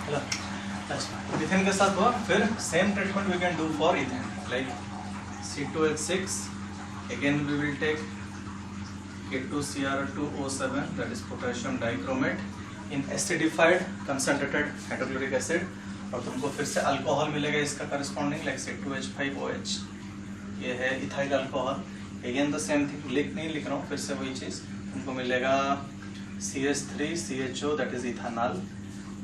Hello. अच्छा, ethane के साथ हुआ, फिर same treatment we can do for ethane, like C2H6, again we will take K2Cr2O7, that is potassium dichromate in acidified concentrated hydrochloric acid, और तुमको फिर से अल्कोहल मिलेगा इसका करस्पॉन्डिंग, लाइक C2H5OH, ये है ethyl alcohol. Again the same thing, नहीं लिख रहा हूँ, फिर से वही चीज़ तुमको मिलेगा CH3CHO, that is ethanol,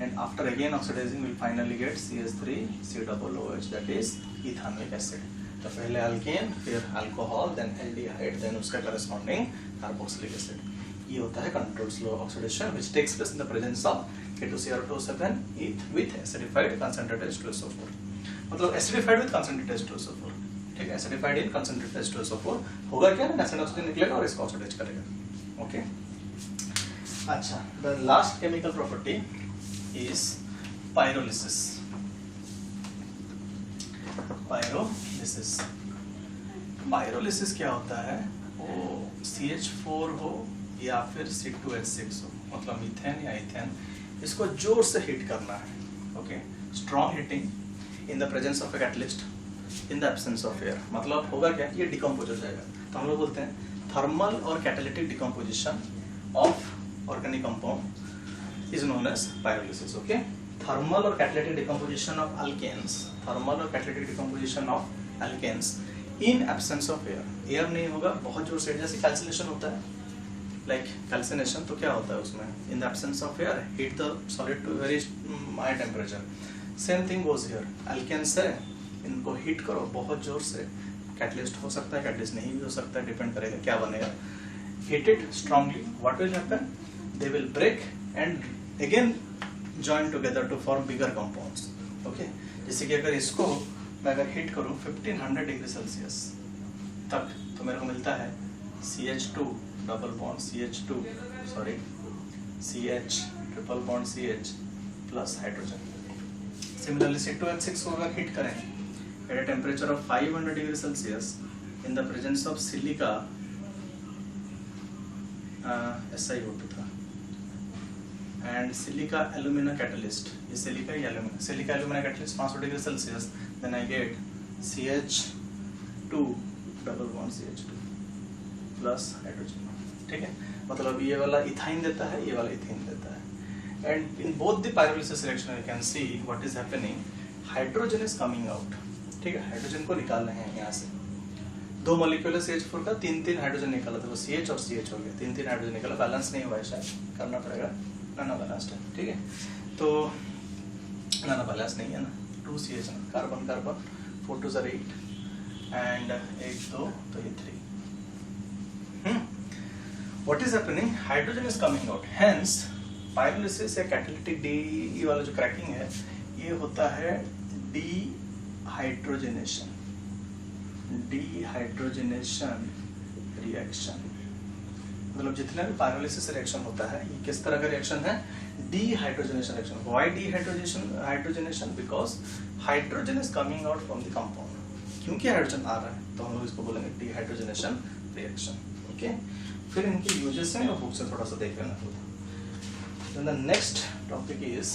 and after again oxidizing we'll finally get CH3COOH, that is ethanoic acid। तो पहले अल्केन, फिर अल्कोहल, देन एल्डिहाइड, देन उसका करस्पॉन्डिंग कार्बोक्सिलिक एसिड। ये होता है controlled slow oxidation which takes place in the presence of K2Cr2O7 with acidified concentrated H2SO4, मतलब acidified with concentrated H2SO4, ठीक है। एसिडिफाइड इन कंसंट्रेटेड H2SO4 होगा क्या, नेचुरल ऑक्सीजन निकलेगा और इसको ऑक्सीडाइज करेगा। ओके, अच्छा, the last chemical property is pyrolysis। Pyrolysis क्या होता है, वो CH4 हो या फिर C2H6 हो, मतलब मीथेन या इथेन, इसको जोर से हीट करना है। Okay, strong heating in the presence of a catalyst in the absence of air, मतलब होगा क्या, ये डिकम्पोज हो जाएगा। तो हम लोग बोलते हैं थर्मल और catalytic decomposition of organic compound is known as pyrolysis। okay, thermal or catalytic decomposition of alkanes, thermal or catalytic decomposition of alkanes in absence of air, air नहीं होगा, बहुत जोर से, जैसे कैल्सिनेशन होता है, like calcination, तो क्या होता है उसमें, in the absence of air heat the solid to very high temperature, same thing goes here, alkanes है, इनको हीट करो बहुत जोर से, कैटलिस्ट हो सकता है, कैटलिस्ट नहीं भी हो सकता है, डिपेंड करेगा क्या बनेगा। heat it strongly, what will happen, they will break and again join together to form bigger compounds। okay, जैसे कि अगर इसको मैं अगर हीट करूं 1500 डिग्री सेल्सियस तक, तो मेरे को मिलता है CH2 double bond CH2 sorry CH triple bond CH plus hydrogen. Similarly C2H6 को अगर हीट करें at a temperature of 500 degree Celsius in the presence of silica SiO2 था and silica alumina catalyst, ये सिलिका या alumina catalyst 500 degree Celsius, then I get CH2 double bond CH2 plus hydrogen, ठीक है। मतलब ये वाला ethyne देता है, ये वाला इथेन देता है, and in both the pyrolysis reaction you can see what is happening, hydrogen is coming out, ठीक है। हाइड्रोजन को निकाल रहे हैं यहाँ से, दो मॉलिक्यूल है CH4 का, तीन हाइड्रोजन निकाला था, वो CH और CH हो गया, तीन हाइड्रोजन निकाला, बैलेंस नहीं हुआ है, शायद करना पड़ेगा, ना बैलेंस्ड है, ठीक है। तो ना बैलेंस नहीं है ना, 2CH ना, कार्बन 4 2 8 एंड 1 2, तो ये 3। What is happening, hydrogen is coming out, hence pyrolysis या कैटालिटिक डी वाला जो क्रैकिंग है, ये होता है डीहाइड्रोजनेशन रिएक्शन। मतलब जितना भी पायरोलिसिस रिएक्शन होता है, ये किस तरह का रिएक्शन है, dehydrogenation reaction. Why hydrogenation, because hydrogen is coming out from the compound, क्योंकि हाइड्रोजन आ रहा है, तो हम लोग इसको बोलेंगे डीहाइड्रोजनेशन रिएक्शन। ओके, फिर इनकी यूजेस हैं, बुक से थोड़ा सा देख लेना होता। Then the next topic is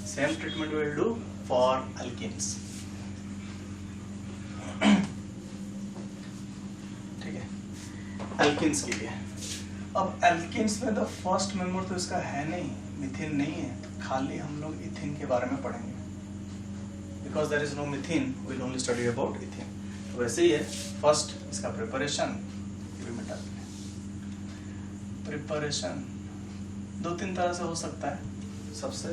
same treatment we will do for alkenes। ठीक है, alkenes के लिए। अब alkenes में द फर्स्ट मेंबर तो इसका है नहीं, मीथेन नहीं है, खाली हम लोग इथेन के बारे में पढ़ेंगे, because there is no methane, we will only study about ethane. तो वैसे ही है, फर्स्ट इसका प्रिपरेशन, ये भी मिटा देंगे। प्रिपरेशन दो तीन तरह से हो सकता है, सबसे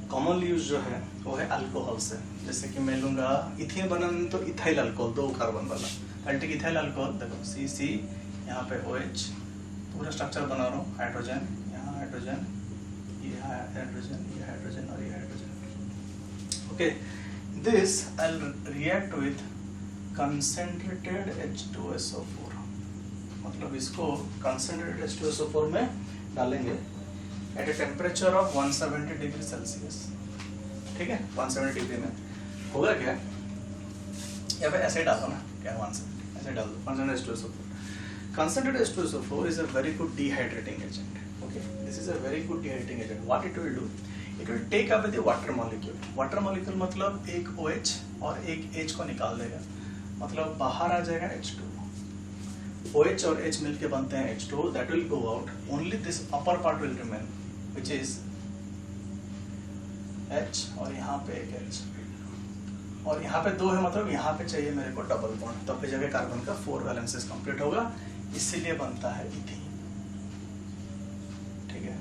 कॉमनली यूज जो है वो है अल्कोहल से, जैसे कि मैं लूंगा इथेन बनाने तो इथाइल अल्कोहल, 2 कार्बन वाला, अल्टिक इथाइल अल्कोहल, देखो CC, यहाँ पे OH, पूरा स्ट्रक्चर बना रहा हूँ, हाइड्रोजन, यहाँ हाइड्रोजन, ये हाइड्रोजन, ये हाइड्रोजन और ये hydrogen. Okay, this I will react with concentrated H2SO4, मतलब इसको कंसंट्रेटेड H2SO4 में डालेंगे at a temperature of 170 degree Celsius, ठीक है। 170 डिग्री में होगा क्या, या फिर ऐसे डालो ना, क्या 170 ऐसे डाल दो, 170 H2SO4। Concentrated H2SO4 is a very good dehydrating agent। Okay, this is a very good dehydrating agent. What it will do, it will take away the water molecule. Water molecule मतलब एक OH और एक H को निकाल देगा, मतलब बाहर आ जाएगा H2। OH और H मिलके बनते हैं H2, that will go out, only this upper part will remain, which is H और यहाँ पे एक H, और यहाँ पे 2 है, मतलब यहाँ पे चाहिए मेरे को डबल बॉन्ड, तो अपनी जगह कार्बन का 4 वैलेंसेस कंप्लीट होगा, इसीलिए बनता है इथीन। ठीक है,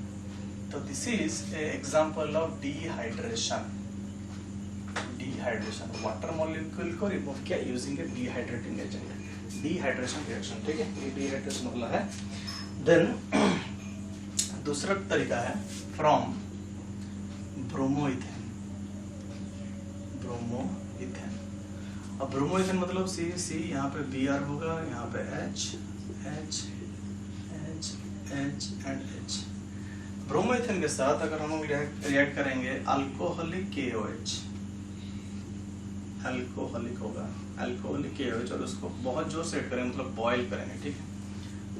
तो this is a example of dehydration. Dehydration, water molecule को रिमूव किया यूजिंग ए डिहाइड्रेटिंग एजेंट, डिहाइड्रेशन रिएक्शन। ठीक है, ये डिहाइड्रेशन वाला है। देन दूसरा तरीका है फ्रॉम ब्रोमोइथेन। ब्रोमोइथेन, अब ब्रोमोइथेन मतलब सी यहाँ पे Br होगा, यहाँ पे H H H H and H। Bromoethane के साथ अगर हम लोग रिएक्ट करेंगे अल्कोहलिक KOH, अल्कोहलिक होगा, अल्कोहलिक KOH, और उसको बहुत जोर से करेंगे, मतलब बॉईल करेंगे। ठीक है,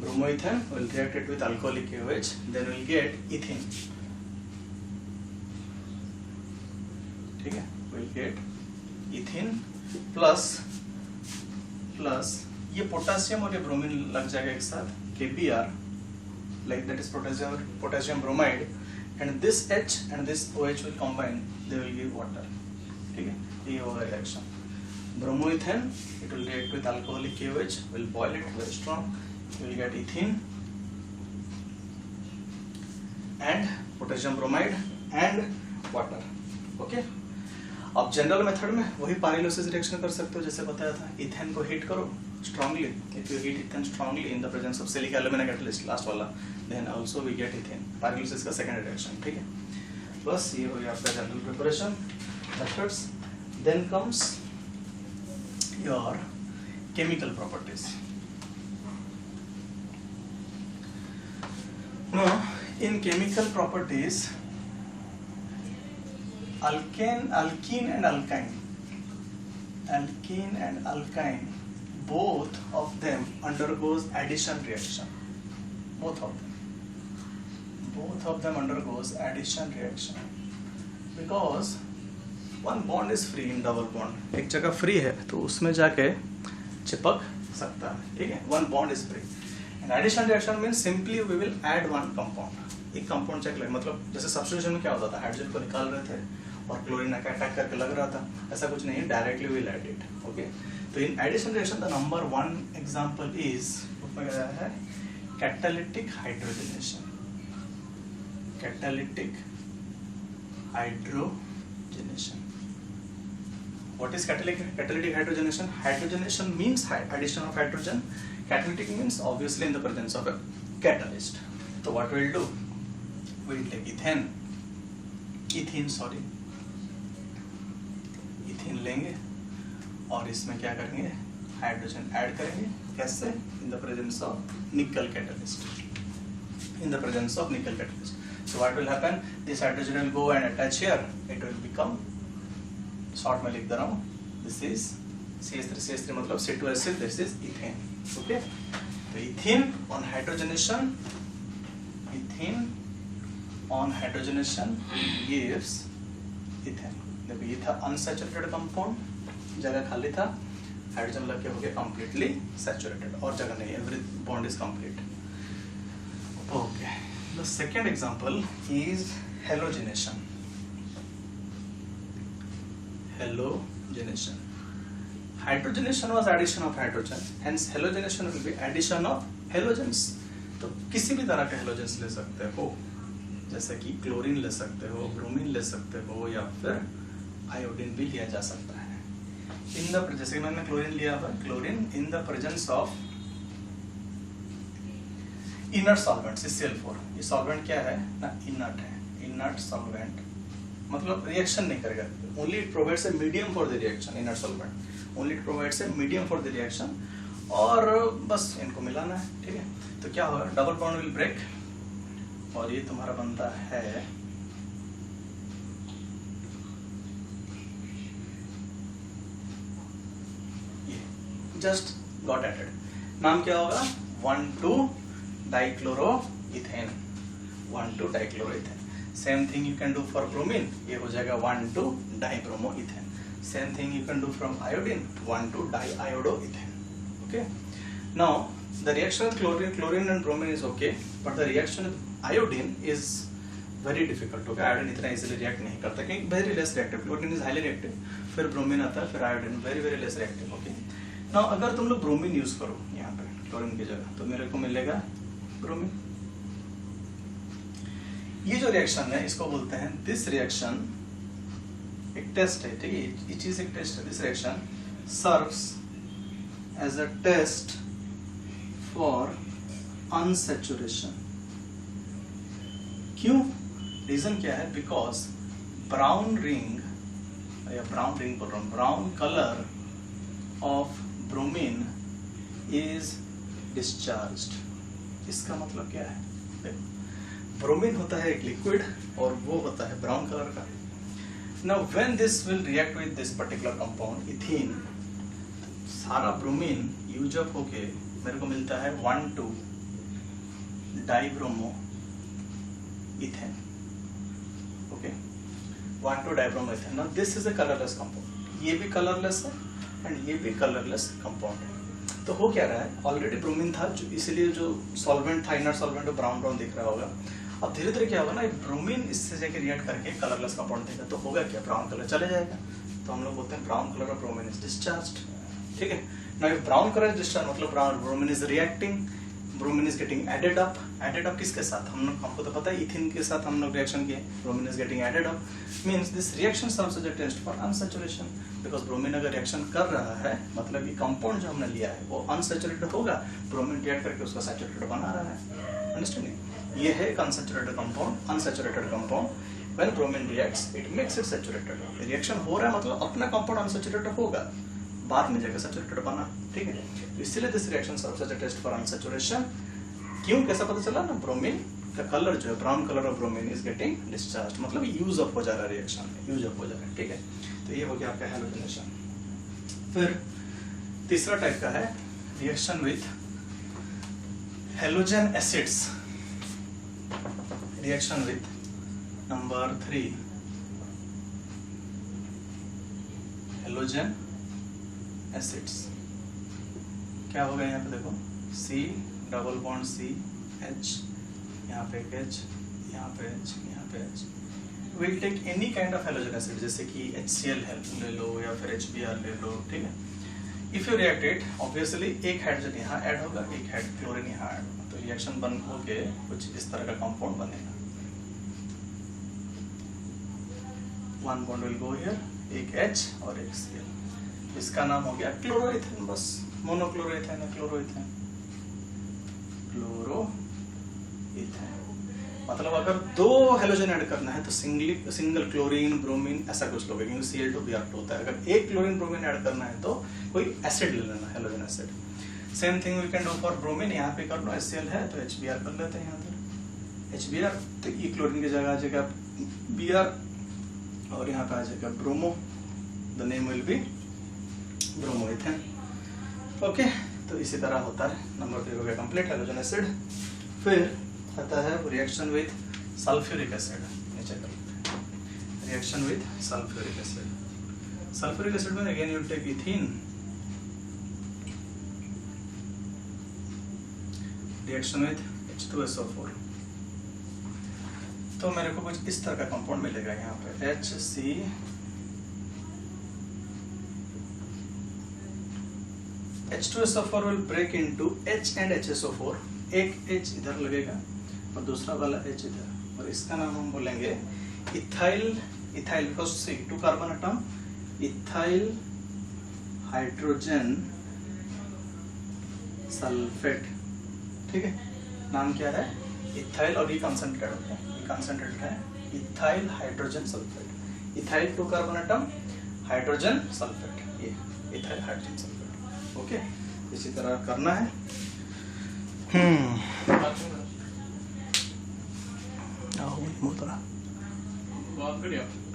bromoethane will react it with alcoholic KOH, then we'll get ethene। ठीक है, we'll get ethene प्लस ये पोटेशियम और ये ब्रोमीन लग जाएगा एक साथ, KBr, like that is potassium bromide, and this H and this OH will combine, they will give water। ठीक है, ये होगा reaction. Bromoethane, it will react with alcoholic KOH, will boil it very strong, you will get ethene and potassium bromide and water। Okay, अब general method में वही pyrolysis reaction कर सकते हो जैसे बताया था। इथेन को हीट करो strongly, if you heat ethane strongly in the presence of silica alumina catalyst, last वाला, then also we get ethane, pyrolysis का सेकंड रिएक्शन। ठीक है, बस ये हो गया आपका general preparation methods. Then comes your chemical properties. Now, in chemical properties, alkene and alkyne, both of them undergoes addition reaction. Both of them undergoes addition reaction because one bond is free in double bond। एक जगह free है तो उसमें जाके चिपक सकता है। ठीक है, one bond is free। Addition reaction means simply we will add one compound, एक कंपाउंड चेक लगे, मतलब जैसे सब्स्टिट्यूशन में क्या होता था, हाइड्रोजन को निकाल रहे थे और क्लोरीन आके अटैक करके लग रहा था, ऐसा कुछ नहीं है, directly we will add it. Okay, तो in addition reaction the number 1 example is उसमें क्या है, catalytic hydrogenation. Catalytic hydrogenation, what is catalytic hydrogenation? Hydrogenation means addition of hydrogen, catalytic means obviously in the presence of a catalyst। So what we'll do, we'll take ethene लेंगे और इसमें क्या करेंगे, hydrogen add करेंगे। कैसे? in the presence of nickel catalyst, in the presence of nickel catalyst। So what will happen, this hydrogen will go and attach here, it will become, short में लिख दे रहा हूँ, this is CH3 मतलब C2H6, this is ethane। Okay, तो ethane on hydrogenation gives ethane. देखो ये था unsaturated compound, जगह खाली था, हाइड्रोजन लग के हो गया कंप्लीटली सैचुरेटेड, और जगह नहीं, every bond is complete. Okay, the second example is halogenation. Halogenation, hydrogenation was addition of hydrogen, hence halogenation will be addition of halogens। तो किसी भी तरह के हेलोजेंस ले सकते हो, जैसे कि क्लोरीन ले सकते हो, ब्रोमीन ले सकते हो, या फिर आयोडीन भी लिया जा सकता है। इन द, जैसे मैंने क्लोरीन लिया हुआ, chlorine in the presence of inert solvent CCl4। ये सॉल्वेंट क्या है ना, इनर्ट है, इनर्ट सॉल्वेंट मतलब रिएक्शन नहीं करेगा, only it provides a medium for the reaction. Inert solvent only it provides a medium for the reaction, और बस इनको मिलाना है। ठीक है, तो क्या होगा, डबल बॉन्ड विल ब्रेक और ये तुम्हारा बनता है ये, जस्ट गॉट एडेड। नाम क्या होगा, 1,2-डाइक्लोरोइथेन, 1,2-डाइक्लोरोइथेन। Same thing you can do for bromine, ये हो जाएगा 1,2 dibromoethane. Same thing you can do from iodine, 1,2 diiodoethane. Okay, now the reaction with chlorine and bromine is okay, but the reaction with iodine is very difficult. Okay, iodine इतना easily react नहीं करता क्योंकि very less reactive, chlorine is highly reactive, फिर bromine आता है, फिर iodine very less reactive. Okay, now अगर तुम लोग bromine यूज करो यहाँ पे chlorine की जगह, तो मेरे को मिलेगा bromine। ये जो रिएक्शन है इसको बोलते हैं, दिस रिएक्शन एक टेस्ट है, ठीक है, ये चीज एक टेस्ट है। This reaction serves as a test for unsaturation. क्यों? रीजन क्या है? बिकॉज ब्राउन रिंग बोल रहा हूं, brown colour of bromine is discharged. इसका मतलब क्या है? देखो, ब्रोमीन होता है एक लिक्विड और वो होता है ब्राउन कलर का। Now when this will react with this particular compound ethene, सारा ब्रोमीन यूज अप होके मेरे को मिलता है 1,2 dibromo ethane. Okay, 1,2 dibromo ethane. Now this is a colourless compound, ये भी कलरलेस है एंड ये भी कलरलेस कंपाउंड है। तो हो क्या रहा है, ऑलरेडी ब्रोमीन था, जो इसीलिए जो सॉल्वेंट था, इनर सॉल्वेंट, ब्राउन ब्राउन दिख रहा होगा। अब धीरे धीरे क्या होगा ना, ब्रोमीन इससे जाके रिएक्ट करके कलरलेस कंपाउंड देगा, तो होगा क्या, ब्राउन कलर चले जाएगा। तो हम लोग बोलते हैं brown colour of bromine is discharged. ठीक है, now if brown colour is discharge मतलब bromine is reacting, bromine is getting added up. Added up किसके साथ? हमको तो पता है इथीन के साथ हम लोग रिएक्शन किए, bromine is getting added up, means this reaction serves as a test for unsaturation. Because bromine अगर रिएक्शन कर रहा है मतलब ये कंपाउंड जो हमने लिया है वो अनसैचुरेटेड होगा, ब्रोमीन रिएक्ट करके उसका सैचुरेटेड बना रहा है। अंडरस्टैंडिंग? ये है एक unsaturated compound. Unsaturated compound when bromine reacts it makes it saturated. Reaction हो रहा है मतलब अपना कंपाउंड अनसैचुरेटेड होगा, बाद में जाकर सैचुरेटेड बना। ठीक है, तो इसलिए this reaction serves as a test for unsaturation. क्यों, कैसा पता चला ना, ब्रोमीन का कलर जो है, brown colour of bromine is getting discharge, मतलब यूज अप हो जा रहा है, रिएक्शन में यूज अप हो जा रहा है। ठीक है, तो ये हो गया आपका हैलोजिनेशन। फिर तीसरा टाइप का है reaction with halogen acids. Reaction with number 3 halogen acids. क्या होगा यहाँ पे देखो, C double bond C H, यहाँ पे H, यहाँ पे H, यहाँ पे H। Will take any kind of halogen acid, जैसे कि HCl ले लो या फिर HBr ले लो। ठीक है, if you react it obviously एक हाइड्रोजन यहाँ ऐड होगा, एक हाइड क्लोरीन यहाँ ऐड होगा, तो रिएक्शन बन होके कुछ इस तरह का कंपाउंड बनेगा। One bond will go here, एक H और एक Cl, इसका नाम हो गया क्लोरोइथेन। बस मोनोक्लोरोइथेन है, क्लोरोइथेन, क्लोरोइथेन। मतलब अगर 2 हेलोजन ऐड करना है तो सिंगल क्लोरीन ब्रोमीन ऐसा कुछ लोगे, क्योंकि Cl2Br2 होता है। अगर एक क्लोरीन ब्रोमीन ऐड करना है तो कोई एसिड ले लेना, halogen acid. Same thing we can do for bromine. यहाँ पे कर लो, HCl है तो HBr कर लेते हैं। यहाँ पर HBr, तो ये क्लोरीन की जगह आ जाएगा Br और यहाँ पे आ जाएगा bromo, the name will be bromoethane. Okay, तो इसी तरह होता है। नंबर 3 हो गया कंप्लीट हेलोजन एसिड। फिर आता है रिएक्शन विथ सल्फ्यूरिक एसिड। नीचे करते हैं reaction with sulphuric acid. Sulphuric acid में again you take ethene, reaction with H2SO4। तो मेरे को कुछ इस तरह का कंपाउंड मिलेगा यहाँ पे, HC H2SO4 will break into H and HSO4। एक H इधर लगेगा और दूसरा वाला H इधर, और इसका नाम हम बोलेंगे ethyl. Ethyl because C2 carbon atom, ethyl hydrogen sulphate. ठीक है, नाम क्या है, इथाइल, और ये कंसंट्रेटेड है, ये कंसंट्रेटेड है ethyl hydrogen sulphate. Ethyl 2 carbon atom, hydrogen sulphate, ये इथाइल हाइड्रोजन सल्फेट। ओके, इसी तरह करना है। बहुत बढ़िया।